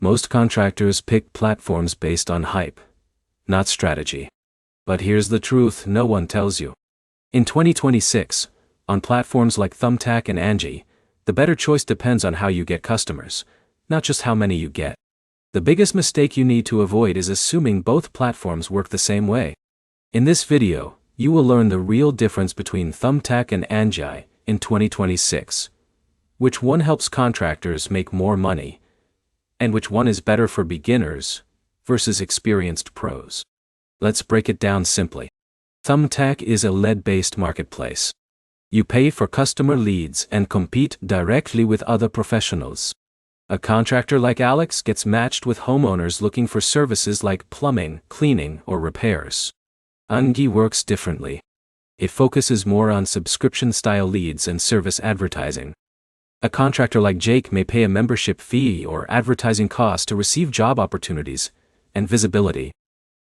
Most contractors pick platforms based on hype, not strategy. But here's the truth no one tells you. In 2026, on platforms like Thumbtack and Angi, the better choice depends on how you get customers, not just how many you get. The biggest mistake you need to avoid is assuming both platforms work the same way. In this video, you will learn the real difference between Thumbtack and Angi in 2026, which one helps contractors make more money, and which one is better for beginners versus experienced pros. Let's break it down simply. Thumbtack is a lead-based marketplace. You pay for customer leads and compete directly with other professionals. A contractor like Alex gets matched with homeowners looking for services like plumbing, cleaning, or repairs. Angi works differently. It focuses more on subscription-style leads and service advertising. A contractor like Jake may pay a membership fee or advertising costs to receive job opportunities and visibility.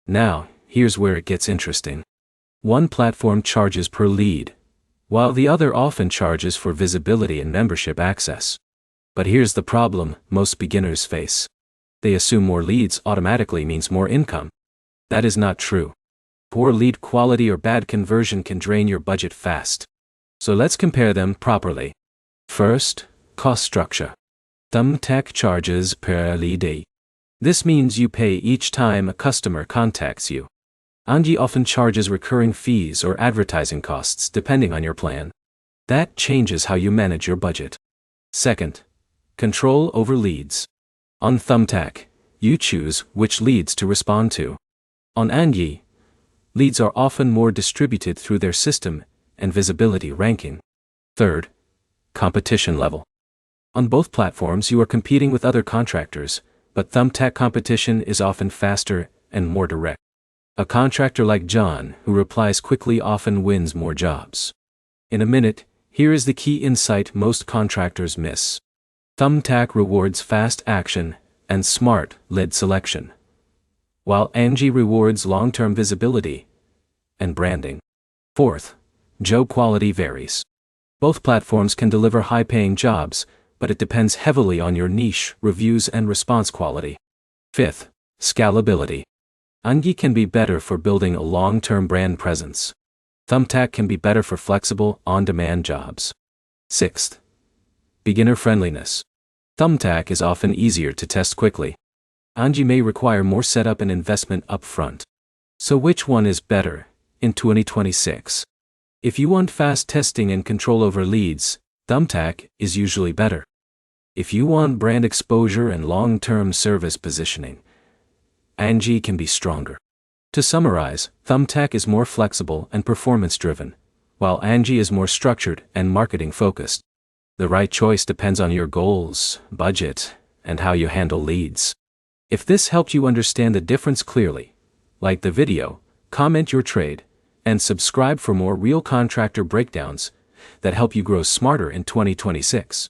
Now, here's where it gets interesting. One platform charges per lead, while the other often charges for visibility and membership access. But here's the problem most beginners face. They assume more leads automatically means more income. That is not true. Poor lead quality or bad conversion can drain your budget fast. So let's compare them properly. First, cost structure. Thumbtack charges per lead. This means you pay each time a customer contacts you. Angi often charges recurring fees or advertising costs depending on your plan. That changes how you manage your budget. Second, control over leads. On Thumbtack, you choose which leads to respond to. On Angi, leads are often more distributed through their system and visibility ranking. Third, competition level. On both platforms you are competing with other contractors, but Thumbtack competition is often faster and more direct. A contractor like John, who replies quickly, often wins more jobs. In a minute, here is the key insight most contractors miss. Thumbtack rewards fast action and smart lead selection, while Angi rewards long-term visibility and branding. Fourth, job quality varies. Both platforms can deliver high-paying jobs, but it depends heavily on your niche, reviews, and response quality. Fifth, scalability. Angi can be better for building a long-term brand presence. Thumbtack can be better for flexible, on-demand jobs. Sixth, beginner friendliness. Thumbtack is often easier to test quickly. Angi may require more setup and investment upfront. So which one is better in 2026? If you want fast testing and control over leads, Thumbtack is usually better. If you want brand exposure and long-term service positioning, Angi can be stronger. To summarize, Thumbtack is more flexible and performance-driven, while Angi is more structured and marketing-focused. The right choice depends on your goals, budget, and how you handle leads. If this helped you understand the difference clearly, like the video, comment your trade, and subscribe for more real contractor breakdowns that help you grow smarter in 2026.